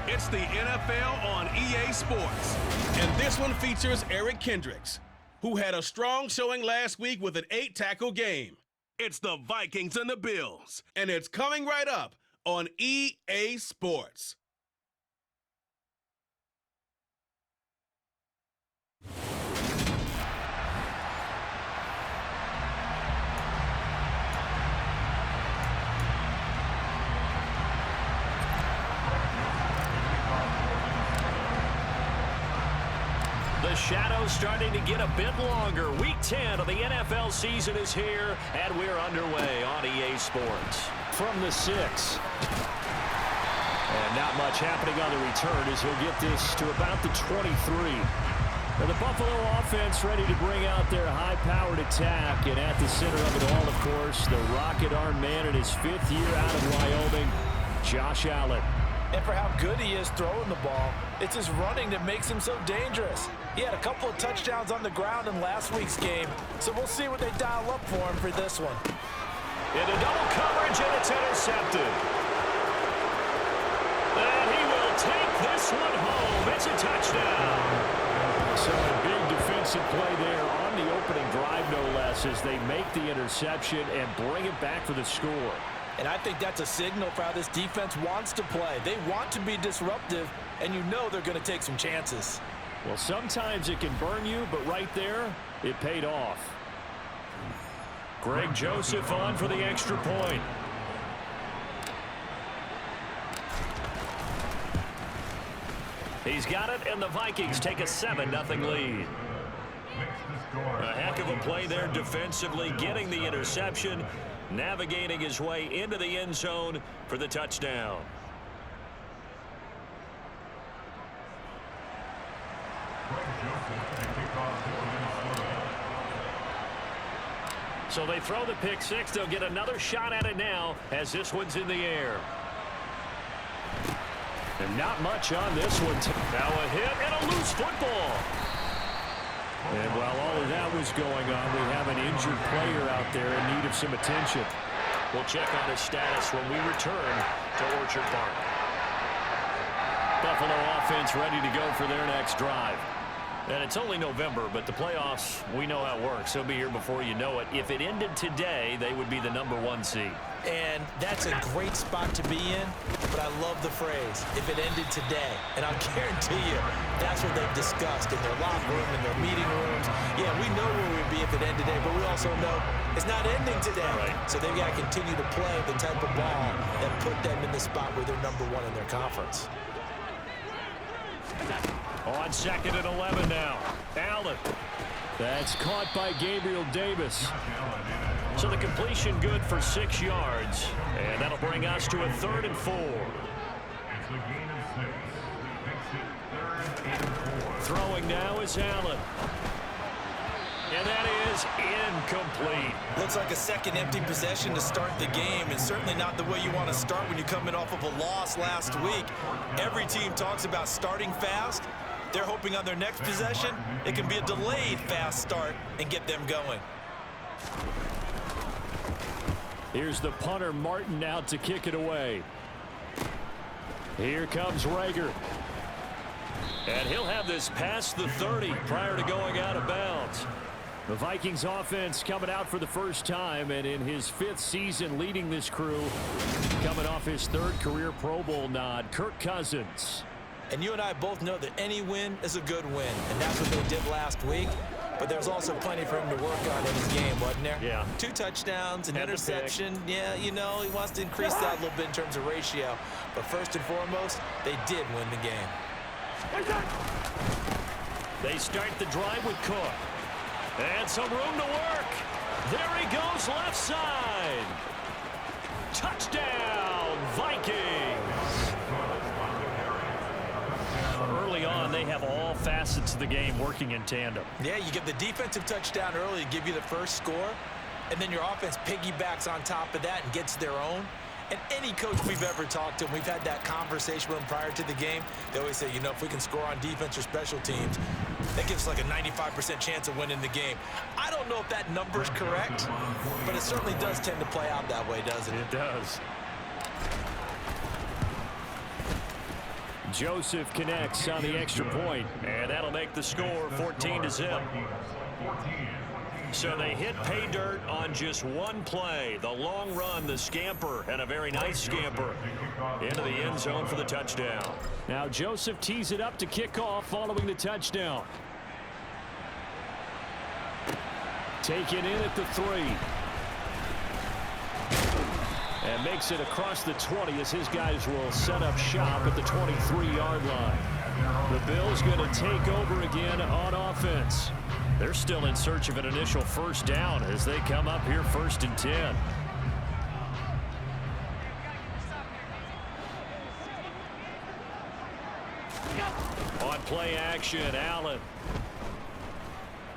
It's the NFL on EA Sports. And this one features Eric Kendricks, who had a strong showing last week with an 8-tackle game. It's the Vikings and the Bills, and it's coming right up on EA Sports. The shadow's starting to get a bit longer. Week 10 of the NFL season is here, and we're underway on EA Sports. From the 6. And not much happening on the return as he'll get this to about the 23. Now the Buffalo offense ready to bring out their high-powered attack. And at the center of it all, of course, the rocket arm man in his 5th year out of Wyoming, Josh Allen. And for how good he is throwing the ball, it's his running that makes him so dangerous. He had a couple of touchdowns on the ground in last week's game, so we'll see what they dial up for him for this one. Into double coverage, and it's intercepted. And he will take this one home. It's a touchdown. So a big defensive play there on the opening drive, no less, as they make the interception and bring it back for the score. And I think that's a signal for how this defense wants to play. They want to be disruptive, and you know they're going to take some chances. Well, sometimes it can burn you, but right there, it paid off. Greg Joseph on for the extra point. He's got it, and the Vikings take a 7-0 lead. A heck of a play there defensively, getting the interception, navigating his way into the end zone for the touchdown. So they throw the pick six. They'll get another shot at it now as this one's in the air. And not much on this one. Now a hit and a loose football. And while all of that was going on, we have an injured player out there in need of some attention. We'll check on his status when we return to Orchard Park. Buffalo offense ready to go for their next drive. And it's only November, but the playoffs, we know how it works. They'll be here before you know it. If it ended today, they would be the #1 seed. And that's a great spot to be in, but I love the phrase, if it ended today. And I'll guarantee you, that's what they've discussed in their locker room, in their meeting rooms. Yeah, we know where we'd be if it ended today, but we also know it's not ending today. Right. So they've got to continue to play the type of ball that put them in the spot where they're #1 in their conference. On 2nd and 11 now. Allen. That's caught by Gabriel Davis. So the completion good for 6 yards. And that'll bring us to a 3rd and 4. Throwing now is Allen. And that is incomplete. Looks like a second empty possession to start the game, and certainly not the way you want to start when you're coming off of a loss last week. Every team talks about starting fast. They're hoping on their next possession, it can be a delayed fast start and get them going. Here's the punter, Martin, out to kick it away. Here comes Rager. And he'll have this past the 30 prior to going out of bounds. The Vikings offense coming out for the first time, and in his 5th season leading this crew, coming off his 3rd career Pro Bowl nod, Kirk Cousins. And you and I both know that any win is a good win, and that's what they did last week. But there's also plenty for him to work on in his game, wasn't there? Yeah. 2 touchdowns, an interception. Yeah, you know, he wants to increase that a little bit in terms of ratio. But first and foremost, they did win the game. They start the drive with Cook. And some room to work. There he goes, left side. Touchdown, Vikings. Early on, they have all facets of the game working in tandem. Yeah, you get the defensive touchdown early to give you the first score, and then your offense piggybacks on top of that and gets their own. And any coach we've ever talked to, and we've had that conversation with them prior to the game, they always say, you know, if we can score on defense or special teams, that gives us like a 95% chance of winning the game. I don't know if that number's correct, but it certainly does tend to play out that way, doesn't it? It does. Joseph connects on the extra point, and that'll make the score 14-0. So they hit pay dirt on just one play. The long run, the scamper, and a very nice scamper into the end zone for the touchdown. Now Joseph tees it up to kick off following the touchdown. Taken in at the 3. And makes it across the 20 as his guys will set up shop at the 23-yard line. The Bills going to take over again on offense. They're still in search of an initial first down as they come up here 1st and 10. On play action, Allen.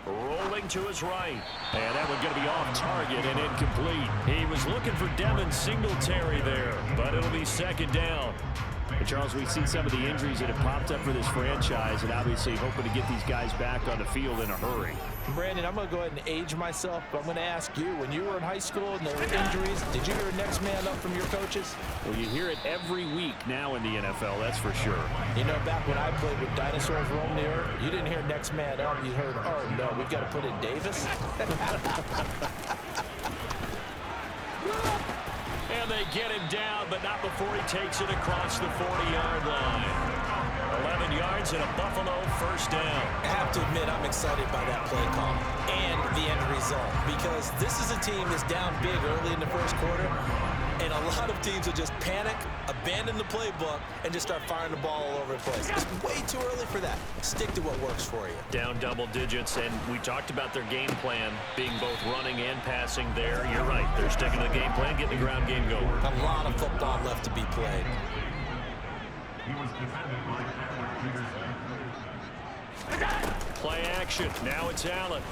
Rolling to his right. And that one going to be off target and incomplete. He was looking for Devin Singletary there, but it'll be 2nd down. And Charles, we've seen some of the injuries that have popped up for this franchise, and obviously hoping to get these guys back on the field in a hurry. Brandon, I'm going to go ahead and age myself, but I'm going to ask you, when you were in high school and there were injuries, did you hear next man up from your coaches? Well, you hear it every week now in the NFL, that's for sure. You know, back when I played with dinosaurs roaming the earth, you didn't hear next man up. You heard, oh, no, we've got to put in Davis. And they get him down, but not before he takes it across the 40-yard line. 11 yards and a Buffalo first down. I have to admit, I'm excited by that play call and the end result, because this is a team that's down big early in the first quarter, and a lot of teams will just panic, abandon the playbook, and just start firing the ball all over the place. It's way too early for that. Stick to what works for you. Down double digits, and we talked about their game plan being both running and passing there. You're right. They're sticking to the game plan, getting the ground game going. A lot of football left to be played. Play action. Now it's Allen.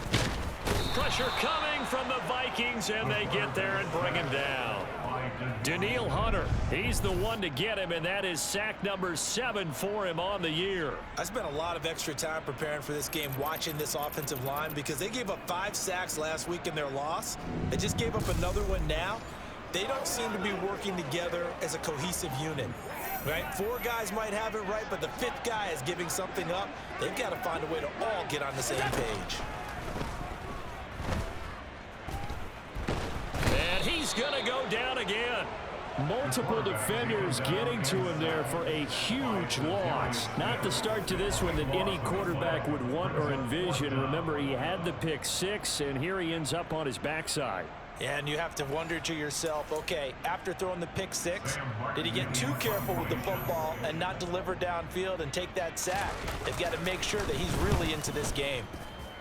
Pressure coming from the Vikings, and they get there and bring him down. Daniil Hunter, he's the one to get him, and that is sack number 7 for him on the year. I spent a lot of extra time preparing for this game, watching this offensive line, because they gave up 5 sacks last week in their loss. They just gave up another one now. They don't seem to be working together as a cohesive unit. Right? 4 guys might have it right, but the 5th guy is giving something up. They've got to find a way to all get on the same page. And he's going to go down again. Multiple defenders getting to him there for a huge loss. Not the start to this one that any quarterback would want or envision. Remember, he had the pick 6, and here he ends up on his backside. And you have to wonder to yourself, okay, after throwing the pick 6, did he get too careful with the football and not deliver downfield and take that sack? They've got to make sure that he's really into this game.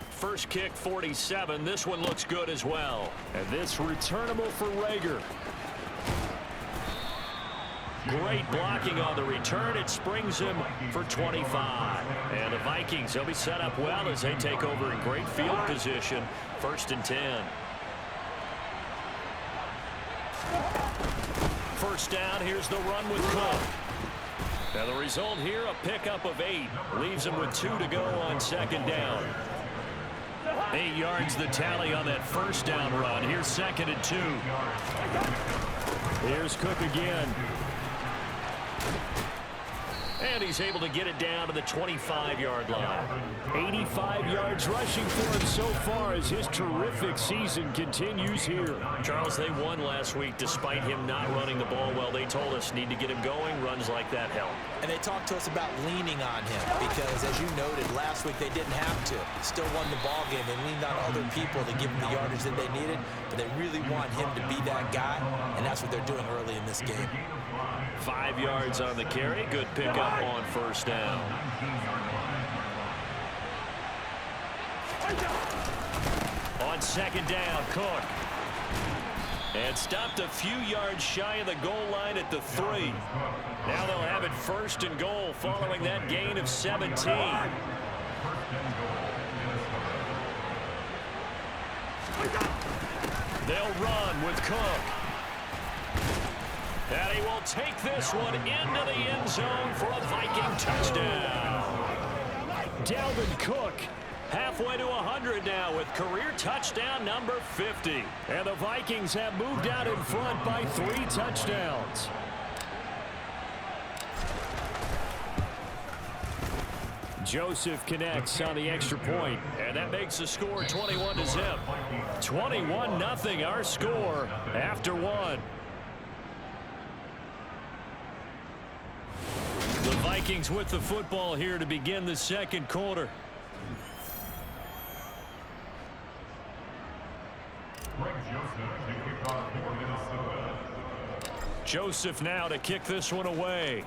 First kick, 47. This one looks good as well. And this returnable for Rager. Great blocking on the return. It springs him for 25. And the Vikings, they'll be set up well as they take over in great field position. 1st and 10. First down, here's the run with Cook. Now the result here, a pickup of 8. Leaves him with 2 to go on 2nd down. 8 yards the tally on that first down run. Here's 2nd and 2. Here's Cook again. And he's able to get it down to the 25-yard line. 85 yards rushing for him so far as his terrific season continues here. Charles, they won last week despite him not running the ball well. They told us need to get him going. Runs like that help. And they talked to us about leaning on him because, as you noted, last week they didn't have to. Still won the ball game. They leaned on other people to give them the yardage that they needed, but they really want him to be that guy, and that's what they're doing early in this game. 5 yards on the carry. Good pickup on first down. On 2nd down, Cook. And stopped a few yards shy of the goal line at the 3. Now they'll have it 1st and goal following that gain of 17. They'll run with Cook. And he will take this one into the end zone for a Viking touchdown. Dalvin Cook halfway to 100 now with career touchdown number 50. And the Vikings have moved out in front by 3 touchdowns. Joseph connects on the extra point, and that makes the score 21-0. 21-0 our score after one. The Vikings with the football here to begin the second quarter. Joseph now to kick this one away.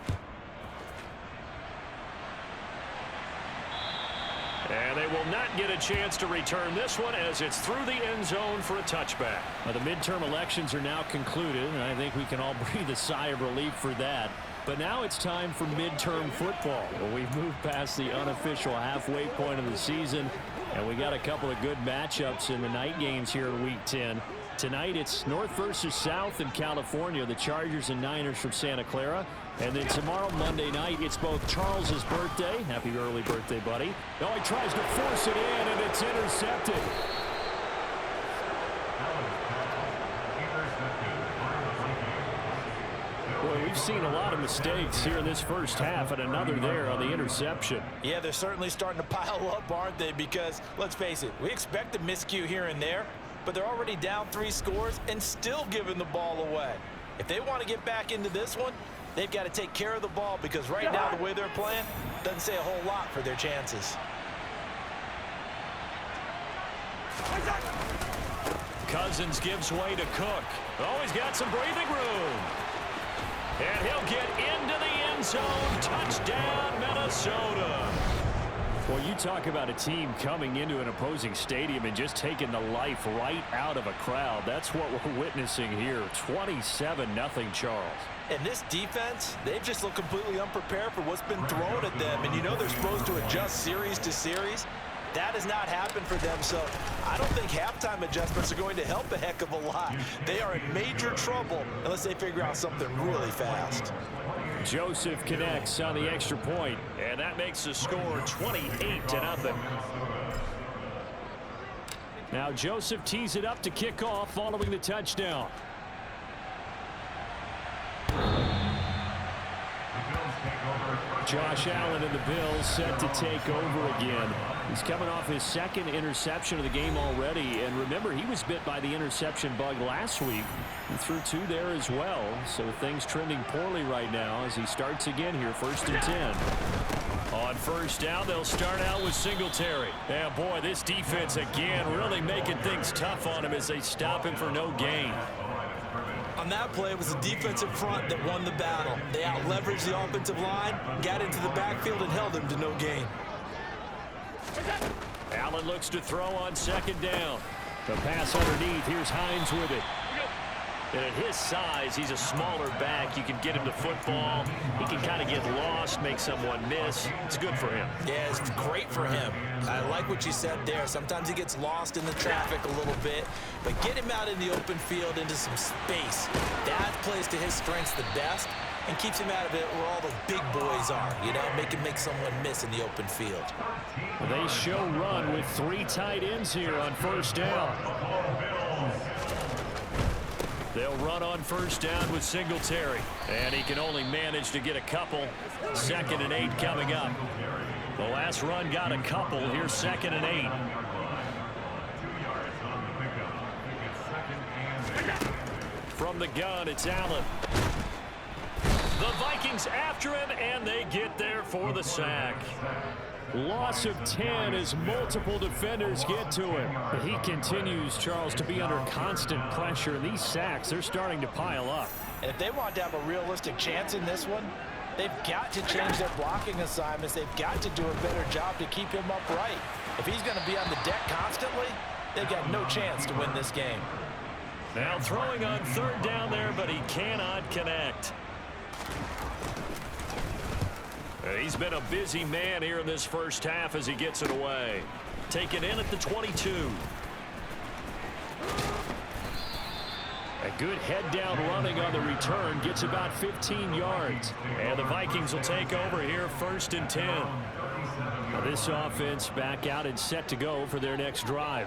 And they will not get a chance to return this one as it's through the end zone for a touchback. Well, the midterm elections are now concluded, and I think we can all breathe a sigh of relief for that. But now it's time for midterm football. Well, we've moved past the unofficial halfway point of the season, and we got a couple of good matchups in the night games here in Week 10. Tonight it's North versus South in California, the Chargers and Niners from Santa Clara. And then tomorrow, Monday night, it's both Charles's birthday. Happy early birthday, buddy. Oh, he tries to force it in, and it's intercepted. Boy, we've seen a lot of mistakes here in this first half, and another there on the interception. Yeah, they're certainly starting to pile up, aren't they? Because, let's face it, we expect a miscue here and there, but they're already down 3 scores and still giving the ball away. If they want to get back into this one, they've got to take care of the ball, because right now the way they're playing doesn't say a whole lot for their chances. Cousins gives way to Cook. Oh, he's got some breathing room. And he'll get into the end zone. Touchdown, Minnesota. Well, you talk about a team coming into an opposing stadium and just taking the life right out of a crowd. That's what we're witnessing here. 27-0 Charles. And this defense, they've just looked completely unprepared for what's been thrown at them. And you know they're supposed to adjust series to series. That has not happened for them, so I don't think halftime adjustments are going to help a heck of a lot. They are in major trouble unless they figure out something really fast. Joseph connects on the extra point, and that makes the score 28-0. Now Joseph tees it up to kick off following the touchdown. Josh Allen and the Bills set to take over again. He's coming off his second interception of the game already. And remember, he was bit by the interception bug last week. He threw 2 there as well. So things trending poorly right now as he starts again here, 1st and 10. On first down, they'll start out with Singletary. Yeah, boy, this defense again really making things tough on him as they stop him for no gain. On that play, it was the defensive front that won the battle. They out-leveraged the offensive line, got into the backfield, and held him to no gain. Allen looks to throw on 2nd down. The pass underneath. Here's Hines with it. And at his size, he's a smaller back. You can get him to football. He can kind of get lost, make someone miss. It's good for him. Yeah, it's great for him. I like what you said there. Sometimes he gets lost in the traffic a little bit, but get him out in the open field into some space. That plays to his strengths the best and keeps him out of it where all the big boys are, you know, make someone miss in the open field. They show run with 3 tight ends here on first down. They'll run on first down with Singletary, and he can only manage to get a couple. 2nd and 8 coming up. The last run got a couple. Here's 2nd and 8. From the gun, it's Allen. The Vikings after him, and they get there for the sack. Loss of 10 as multiple defenders get to him. He continues, Charles, to be under constant pressure. And these sacks, they're starting to pile up. And if they want to have a realistic chance in this one, they've got to change their blocking assignments. They've got to do a better job to keep him upright. If he's going to be on the deck constantly, they've got no chance to win this game. Now throwing on 3rd down there, but he cannot connect. He's been a busy man here in this first half as he gets it away. Taken in at the 22. A good head down running on the return. Gets about 15 yards. And the Vikings will take over here 1st and 10. Now this offense back out and set to go for their next drive.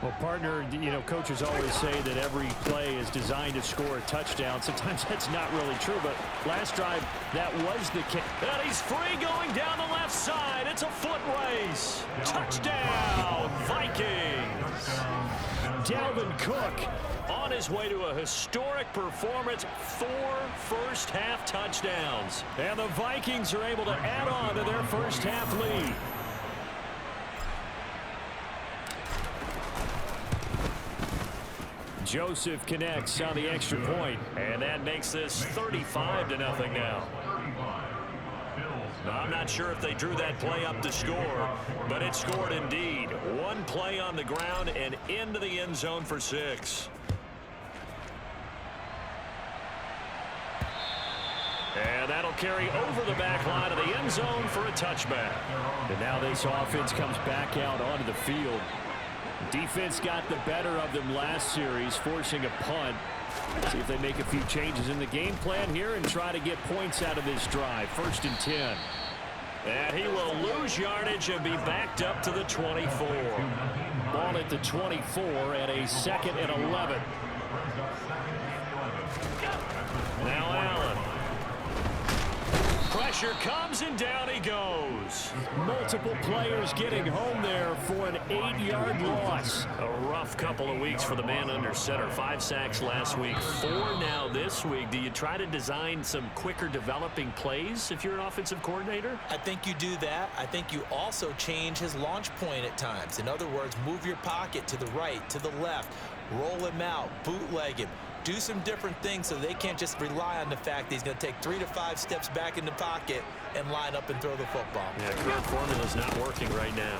Well, partner, coaches always say that every play is designed to score a touchdown. Sometimes that's not really true, but last drive, that was the case. And he's free going down the left side. It's a foot race. Touchdown, Vikings. Dalvin Cook on his way to a historic performance, 4 first-half touchdowns. And the Vikings are able to add on to their first-half lead. Joseph connects on the extra point, and that makes this 35-0 now. I'm not sure if they drew that play up to score, but it scored indeed. One play on the ground and into the end zone for 6. And that'll carry over the back line of the end zone for a touchback. And now this offense comes back out onto the field. Defense got the better of them last series, forcing a punt. See if they make a few changes in the game plan here and try to get points out of this drive. 1st and 10. And he will lose yardage and be backed up to the 24. Ball at the 24 and a 2nd and 11. Now Allen. Pressure comes and down he goes. Multiple players getting home there for an 8-yard loss. A rough couple of weeks for the man under center. 5 sacks last week, 4 now this week. Do you try to design some quicker developing plays if you're an offensive coordinator? I think you do that. I think you also change his launch point at times. In other words, move your pocket to the right, to the left, roll him out, bootleg him. Do some different things so they can't just rely on the fact that he's going to take 3 to 5 steps back in the pocket and line up and throw the football. Yeah, current formula's not working right now.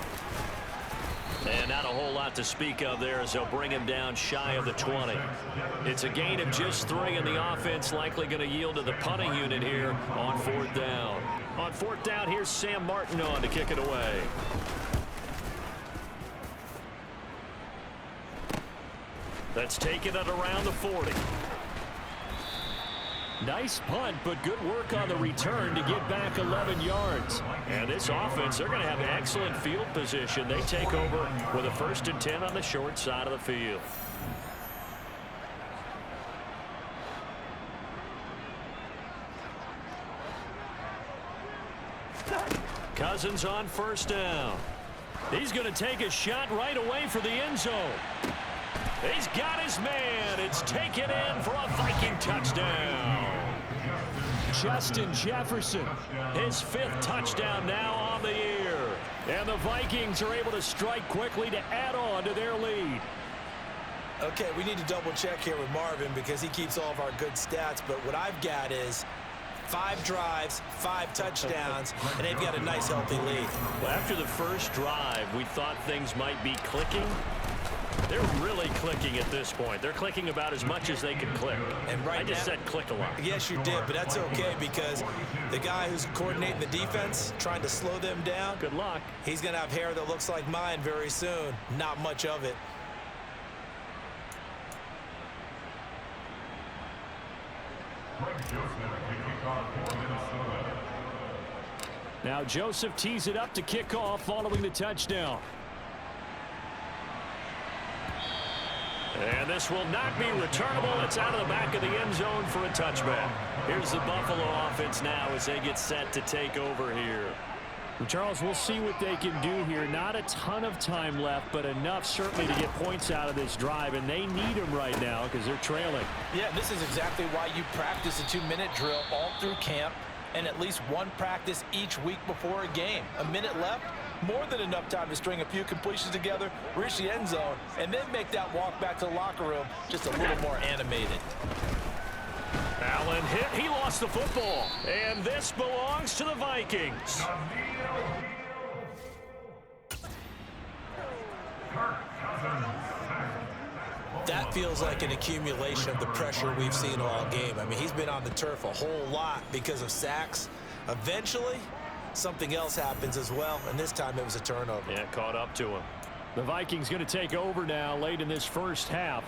And not a whole lot to speak of there as they'll bring him down shy of the 20. It's a gain of just 3, and the offense likely going to yield to the punting unit here on 4th down. On 4th down, here's Sam Martin on to kick it away. Let's take it at around the 40. Nice punt, but good work on the return to get back 11 yards. And this offense, they're going to have excellent field position. They take over with a 1st and 10 on the short side of the field. Cousins on 1st down. He's going to take a shot right away for the end zone. He's got his man. It's taken in for a Viking touchdown. Justin Jefferson, his 5th touchdown now on the year. And the Vikings are able to strike quickly to add on to their lead. Okay, we need to double check here with Marvin because he keeps all of our good stats. But what I've got is 5 drives, 5 touchdowns, and they've got a nice, healthy lead. Well, after the first drive, we thought things might be clicking. They're really clicking at this point. They're clicking about as much as they can click. And right I just said click a lot. Yes, you did, but that's okay because the guy who's coordinating the defense, trying to slow them down. Good luck. He's going to have hair that looks like mine very soon. Not much of it. Now Joseph tees it up to kick off following the touchdown. And this will not be returnable. It's out of the back of the end zone for a touchback. Here's the Buffalo offense now as they get set to take over here. Well, Charles, we'll see what they can do here. Not a ton of time left, but enough certainly to get points out of this drive, and they need them right now because they're trailing. Yeah, this is exactly why you practice a 2-minute drill all through camp and at least one practice each week before a game. A minute left, more than enough time to string a few completions together, reach the end zone, and then make that walk back to the locker room just a little more animated. Allen hit. He lost the football. And this belongs to the Vikings. That feels like an accumulation of the pressure we've seen all game. I mean, he's been on the turf a whole lot because of sacks. Eventually, something else happens as well, and this time it was a turnover. Yeah, caught up to him. The Vikings going to take over now late in this first half.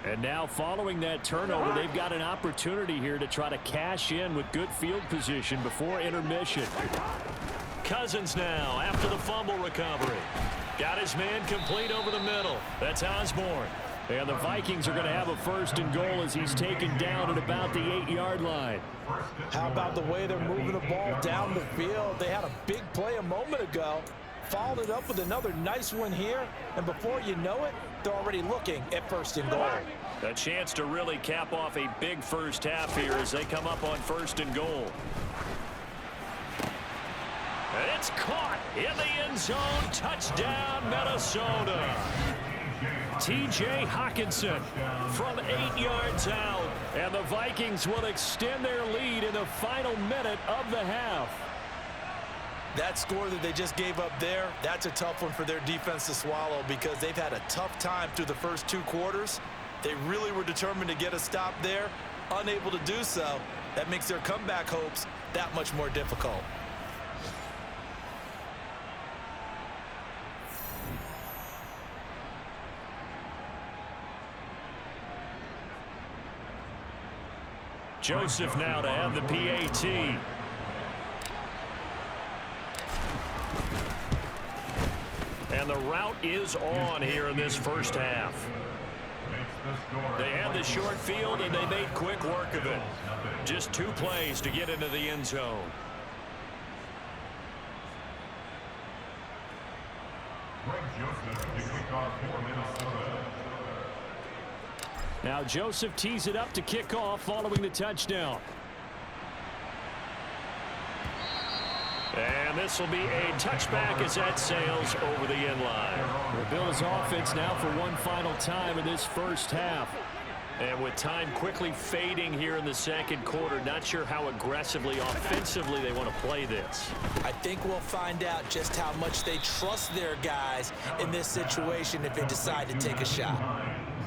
And now following that turnover, they've got an opportunity here to try to cash in with good field position before intermission. Cousins now after the fumble recovery. Got his man complete over the middle. That's Osborne. And the Vikings are going to have a 1st and goal as he's taken down at about the 8-yard line. How about the way they're moving the ball down the field? They had a big play a moment ago. Followed it up with another nice one here. And before you know it, they're already looking at 1st and goal. A chance to really cap off a big first half here as they come up on 1st and goal. And it's caught in the end zone. Touchdown, Minnesota. T.J. Hawkinson from 8 yards out. And the Vikings will extend their lead in the final minute of the half. That score that they just gave up there, that's a tough one for their defense to swallow because they've had a tough time through the first 2 quarters. They really were determined to get a stop there, unable to do so. That makes their comeback hopes that much more difficult. Joseph now to have the PAT. And the route is on here in this first half. They had the short field, and they made quick work of it. Just 2 plays to get into the end zone. Now Joseph tees it up to kick off following the touchdown. And this will be a touchback as that sails over the end line. The Bills offense now for one final time in this first half. And with time quickly fading here in the second quarter, not sure how aggressively, offensively they want to play this. I think we'll find out just how much they trust their guys in this situation if they decide to take a shot.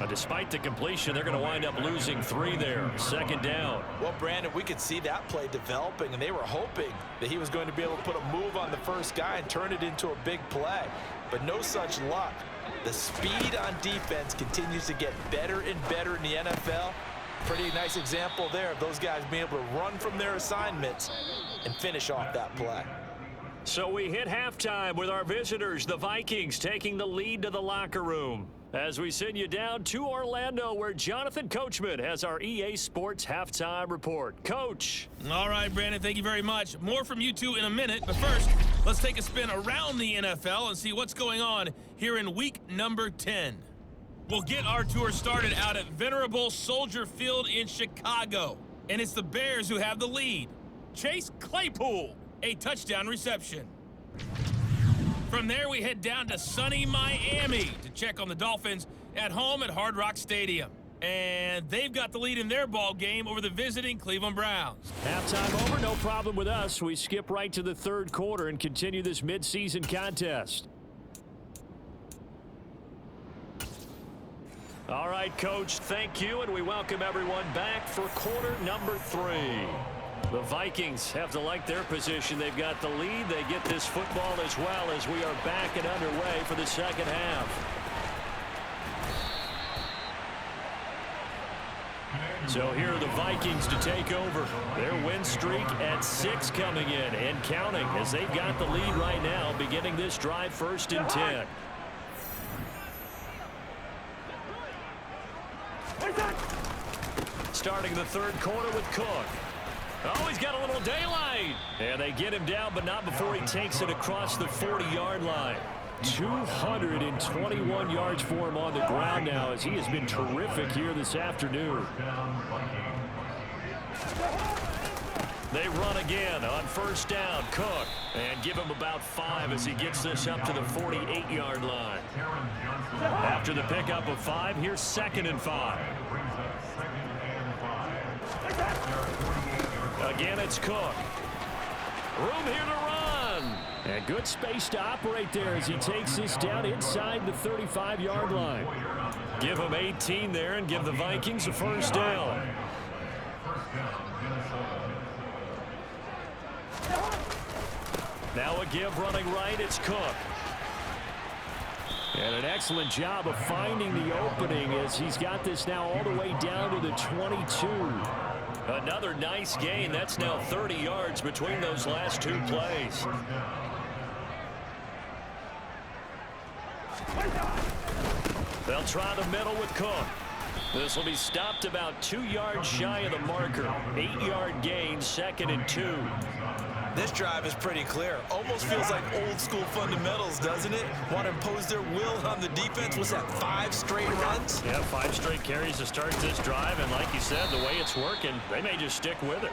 Despite the completion, they're going to wind up losing 3 there. 2nd down. Well, Brandon, we could see that play developing, and they were hoping that he was going to be able to put a move on the first guy and turn it into a big play. But no such luck. The speed on defense continues to get better and better in the NFL. Pretty nice example there of those guys being able to run from their assignments and finish off that play. So we hit halftime with our visitors, the Vikings, taking the lead to the locker room. As we send you down to Orlando, where Jonathan Coachman has our EA Sports Halftime Report. Coach. All right, Brandon, thank you very much. More from you two in a minute. But first, let's take a spin around the NFL and see what's going on here in week number 10. We'll get our tour started out at Venerable Soldier Field in Chicago. And it's the Bears who have the lead. Chase Claypool, a touchdown reception. From there, we head down to sunny Miami to check on the Dolphins at home at Hard Rock Stadium. And they've got the lead in their ball game over the visiting Cleveland Browns. Halftime over, no problem with us. We skip right to the 3rd quarter and continue this midseason contest. All right, Coach, thank you, and we welcome everyone back for quarter number 3. The Vikings have to like their position. They've got the lead. They get this football as well as we are back and underway for the second half. So here are the Vikings to take over. Their win streak at 6 coming in and counting as they've got the lead right now, beginning this drive 1st and 10. Starting the 3rd quarter with Cook. Oh, he's got a little daylight. And they get him down, but not before he takes it across the 40-yard line. 221 yards for him on the ground now as he has been terrific here this afternoon. They run again on 1st down. Cook. And give him about 5 as he gets this up to the 48-yard line. After the pickup of 5, here's 2nd and 5. Again, it's Cook. Room here to run. And good space to operate there as he takes this down inside the 35-yard line. Give him 18 there and give the Vikings a 1st down. Now a give running right, it's Cook. And an excellent job of finding the opening as he's got this now all the way down to the 22. Another nice gain. That's now 30 yards between those last 2 plays. They'll try the middle with Cook. This will be stopped about 2 yards shy of the marker. 8-yard gain, 2nd and 2. This drive is pretty clear. Almost feels like old school fundamentals, doesn't it? Want to impose their will on the defense. Was that 5 straight runs? Yeah, 5 straight carries to start this drive. And like you said, the way it's working, they may just stick with it.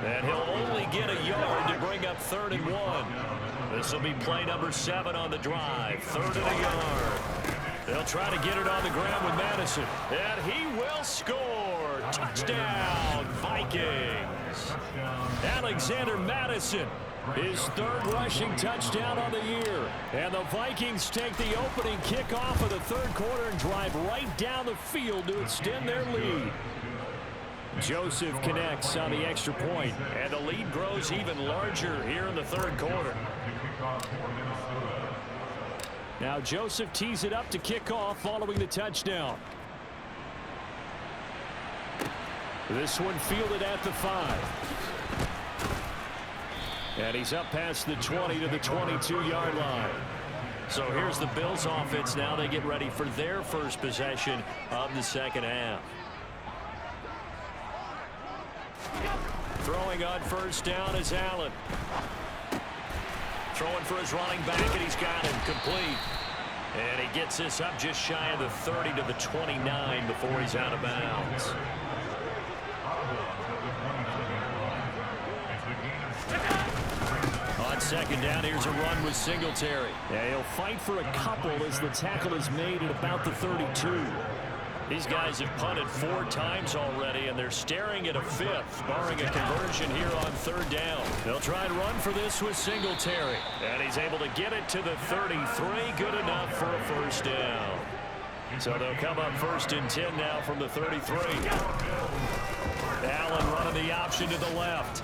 And he'll only get a yard to bring up 3rd and 1. This will be play number 7 on the drive. 3rd and a yard. They'll try to get it on the ground with Madison. And he will score. Touchdown, Vikings. Alexander Madison, his 3rd rushing touchdown on the year. And the Vikings take the opening kickoff of the 3rd quarter and drive right down the field to extend their lead. Joseph connects on the extra point, and the lead grows even larger here in the 3rd quarter. Now Joseph tees it up to kick off following the touchdown. This one fielded at the 5. And he's up past the 20 to the 22-yard line. So here's the Bills offense now. They get ready for their first possession of the 2nd half. Throwing on 1st down is Allen. Throwing for his running back, and he's got him complete. And he gets this up just shy of the 30 to the 29 before he's out of bounds. On 2nd down, here's a run with Singletary. Yeah, he'll fight for a couple as the tackle is made at about the 32. These guys have punted 4 times already, and they're staring at a 5th, barring a conversion here on 3rd down. They'll try and run for this with Singletary. And he's able to get it to the 33. Good enough for a 1st down. So they'll come up 1st and 10 now from the 33. Allen running the option to the left.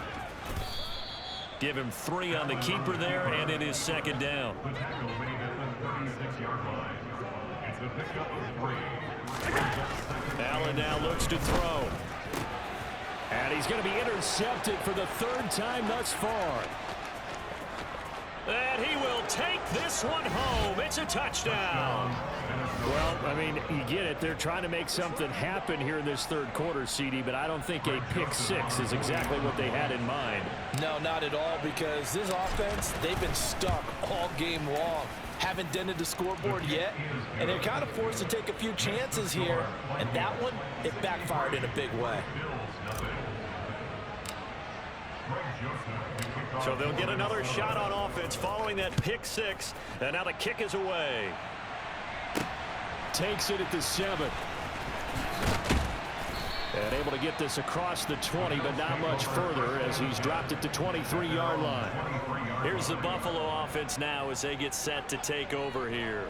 Give him 3 on the keeper there, and it is 2nd down. Allen now looks to throw. And he's going to be intercepted for the 3rd time thus far. And he will take this one home. It's a touchdown. Well, I mean, you get it. They're trying to make something happen here in this 3rd quarter, CD, but I don't think a pick 6 is exactly what they had in mind. No, not at all, because this offense, they've been stuck all game long. Haven't dented the scoreboard yet, and they're kind of forced to take a few chances here, and that one, it backfired in a big way. So they'll get another shot on offense following that pick 6, and now the kick is away. Takes it at the 7. And able to get this across the 20, but not much further as he's dropped it to 23-yard line. Here's the Buffalo offense now as they get set to take over here.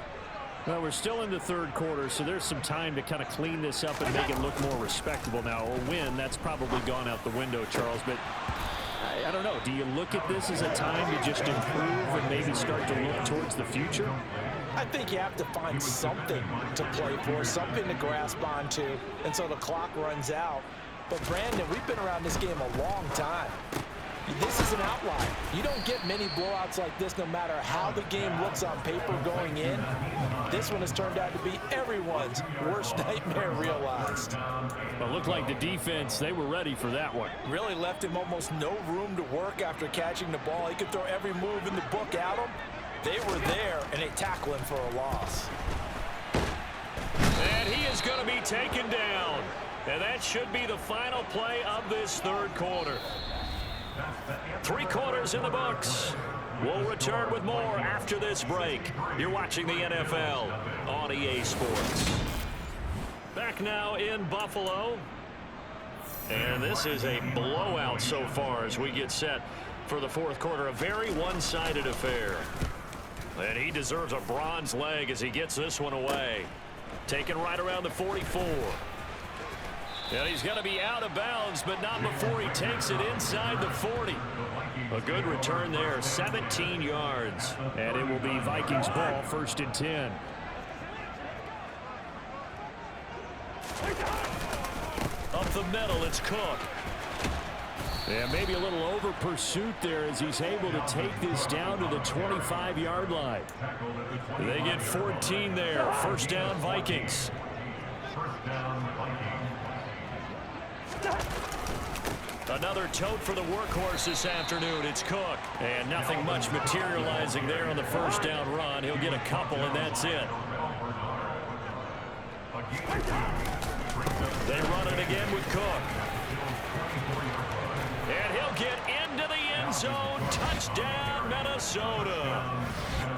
Well, we're still in the 3rd quarter, so there's some time to kind of clean this up and make it look more respectable now. A win, that's probably gone out the window, Charles, but I don't know. Do you look at this as a time to just improve and maybe start to look towards the future? I think you have to find something to play for, something to grasp onto, and so the clock runs out. But, Brandon, we've been around this game a long time. This is an outlier. You don't get many blowouts like this no matter how the game looks on paper going in. This one has turned out to be everyone's worst nightmare realized. Well, it looked like the defense, they were ready for that one. Really left him almost no room to work after catching the ball. He could throw every move in the book at him. They were there, and they tackle him for a loss. And he is going to be taken down. And that should be the final play of this 3rd quarter. 3 quarters in the books. We'll return with more after this break. You're watching the NFL on EA Sports. Back now in Buffalo. And this is a blowout so far as we get set for the 4th quarter. A very one-sided affair. And he deserves a bronze leg as he gets this one away. Taken right around the 44. And he's going to be out of bounds, but not before he takes it inside the 40. A good return there, 17 yards. And it will be Vikings ball, 1st and 10. Up the middle, it's Cook. Yeah, maybe a little over pursuit there as he's able to take this down to the 25-yard line. They get 14 there. First down, Vikings. Another tote for the workhorse this afternoon. It's Cook. And nothing much materializing there on the first down run. He'll get a couple, and that's it. They run it again with Cook. And he'll get into the end zone. Touchdown, Minnesota.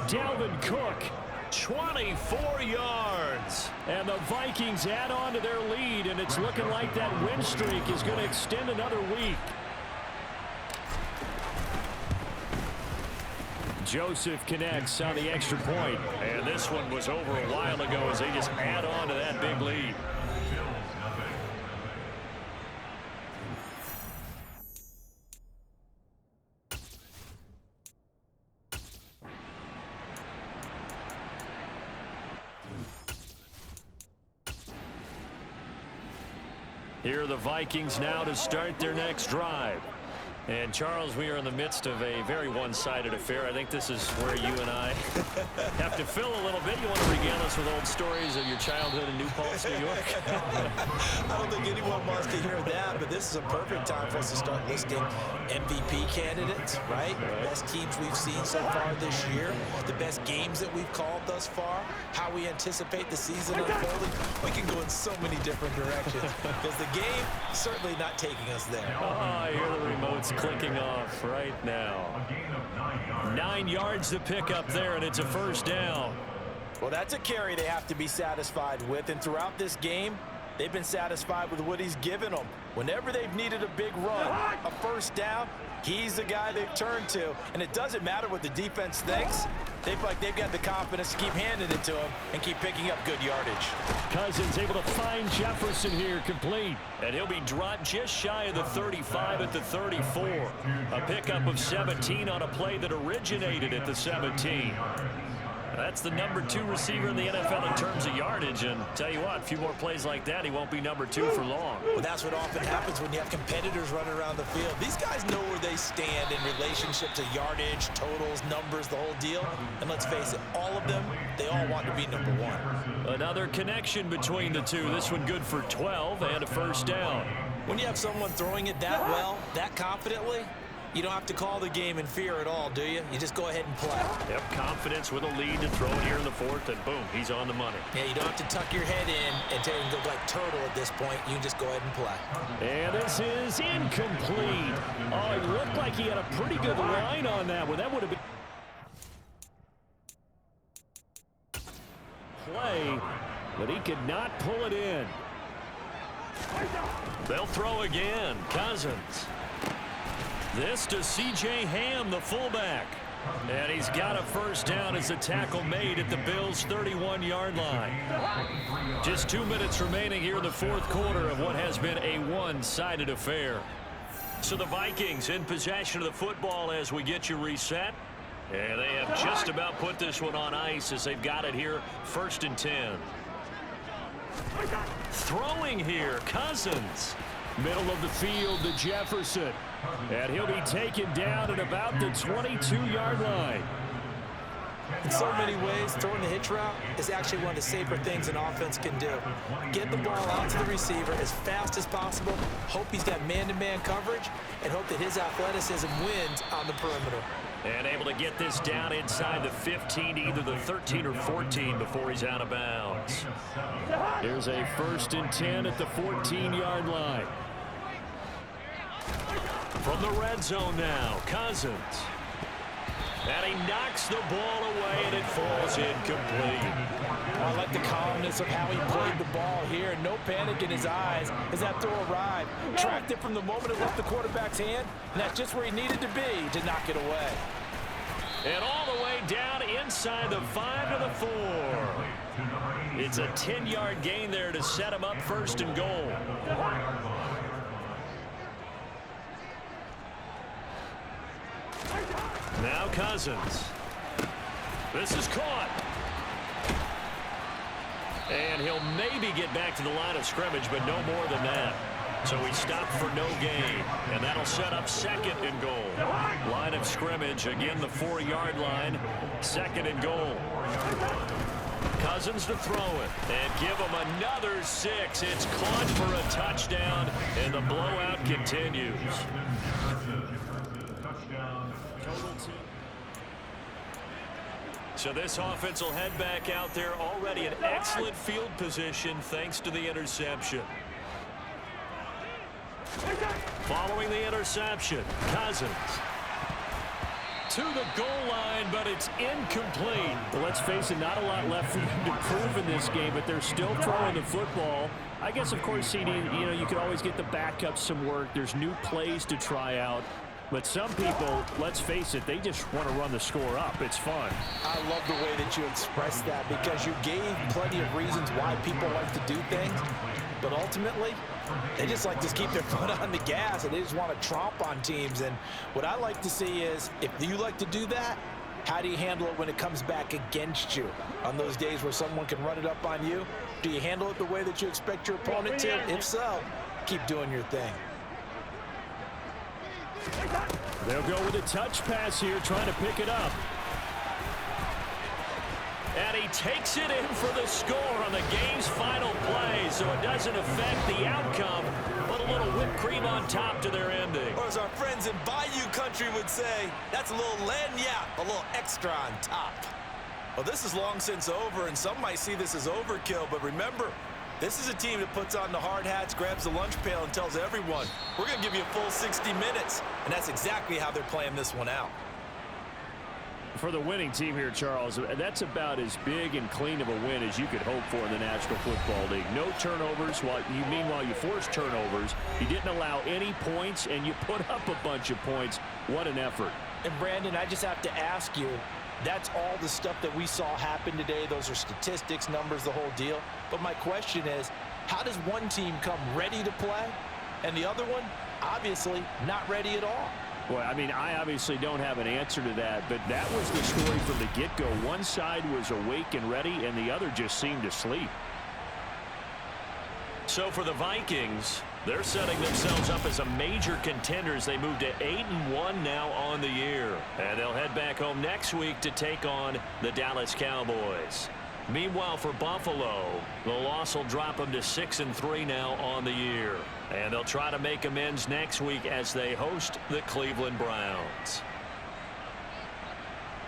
Dalvin Cook, 24 yards. And the Vikings add on to their lead, and it's looking like that win streak is going to extend another week. Joseph connects on the extra point. And this one was over a while ago as they just add on to that big lead. Here are the Vikings now to start their next drive. And, Charles, we are in the midst of a very one-sided affair. I think this is where you and I have to fill a little bit. You want to regale us with old stories of your childhood in New Paltz, New York? I don't think anyone wants to hear that, but this is a perfect time for us to start listing MVP candidates, right? The best teams we've seen so far this year, the best games that we've called thus far, how we anticipate the season unfolding. We can go in so many different directions because the game is certainly not taking us there. Oh, I hear the remote's clicking off right now. 9 yards to pick up there, and it's a first down. Well, that's a carry they have to be satisfied with, and throughout this game, they've been satisfied with what he's given them. Whenever they've needed a big run, a first down, he's the guy they've turned to. And it doesn't matter what the defense thinks. They've got the confidence to keep handing it to him and keep picking up good yardage. Cousins able to find Jefferson here, complete. And he'll be dropped just shy of the 35 at the 34. A pickup of 17 on a play that originated at the 17. That's the number 2 receiver in the NFL in terms of yardage. And tell you what, a few more plays like that, he won't be number 2 for long. Well, that's what often happens when you have competitors running around the field. These guys know where they stand in relationship to yardage, totals, numbers, the whole deal. And let's face it, all of them, they all want to be number 1. Another connection between the two. This one good for 12 and a first down. When you have someone throwing it that well, that confidently, you don't have to call the game in fear at all, do you? You just go ahead and play. Yep, confidence with a lead to throw it here in the 4th, and boom, he's on the money. Yeah, you don't have to tuck your head in and take him to like turtle at this point. You can just go ahead and play. And this is incomplete. Oh, it looked like he had a pretty good line on that one. That would have been play, but he could not pull it in. They'll throw again. Cousins. This to C.J. Ham, the fullback. And he's got a first down as the tackle made at the Bills' 31-yard line. Just 2 minutes remaining here in the 4th quarter of what has been a one-sided affair. So the Vikings in possession of the football as we get you reset. And they have just about put this one on ice as they've got it here, 1st and 10. Throwing here, Cousins. Middle of the field to Jefferson. And he'll be taken down at about the 22-yard line. In so many ways, throwing the hitch route is actually one of the safer things an offense can do. Get the ball out to the receiver as fast as possible, hope he's got man-to-man coverage, and hope that his athleticism wins on the perimeter. And able to get this down inside the 15 to either the 13 or 14 before he's out of bounds. Here's a 1st and 10 at the 14-yard line. From the red zone now, Cousins. And he knocks the ball away, and it falls incomplete. I like the calmness of how he played the ball here. No panic in his eyes as that throw arrived. Tracked it from the moment it left the quarterback's hand, and that's just where he needed to be to knock it away. And all the way down inside the 5 to the 4. It's a 10-yard gain there to set him up 1st and goal. Now Cousins. This is caught. And he'll maybe get back to the line of scrimmage, but no more than that. So we stop for no gain, and that'll set up 2nd and goal. Line of scrimmage, again the 4-yard line, 2nd and goal. Cousins to throw it, and give him another 6. It's caught for a touchdown, and the blowout continues. So this offense will head back out there, already in excellent field position thanks to the interception. Following the interception, Cousins to the goal line, but it's incomplete. Well, let's face it, not a lot left for them to prove in this game, but they're still throwing the football. I guess, of course, CD, you could always get the backups some work. There's new plays to try out. But some people, let's face it, they just want to run the score up. It's fun. I love the way that you expressed that, because you gave plenty of reasons why people like to do things. But ultimately, they just like to keep their foot on the gas, and they just want to tromp on teams. And what I like to see is, if you like to do that, how do you handle it when it comes back against you? On those days where someone can run it up on you, do you handle it the way that you expect your opponent to? If so, keep doing your thing. They'll go with a touch pass here, trying to pick it up. And he takes it in for the score on the game's final play, so it doesn't affect the outcome, but a little whipped cream on top to their ending. Or as our friends in Bayou Country would say, that's a little lagniappe, a little extra on top. Well, this is long since over, and some might see this as overkill, but remember, this is a team that puts on the hard hats, grabs the lunch pail, and tells everyone, we're going to give you a full 60 minutes. And that's exactly how they're playing this one out. For the winning team here, Charles, that's about as big and clean of a win as you could hope for in the National Football League. No turnovers. Meanwhile, you forced turnovers. You didn't allow any points, and you put up a bunch of points. What an effort. And, Brandon, I just have to ask you, that's all the stuff that we saw happen today. Those are statistics, numbers, the whole deal. But my question is, how does one team come ready to play, and the other one, obviously, not ready at all? Well, I mean, I obviously don't have an answer to that, but that was the story from the get-go. One side was awake and ready, and the other just seemed to sleep. So for the Vikings, they're setting themselves up as a major contender as they move to 8-1 now on the year. And they'll head back home next week to take on the Dallas Cowboys. Meanwhile, for Buffalo, the loss will drop them to 6-3 now on the year. And they'll try to make amends next week as they host the Cleveland Browns.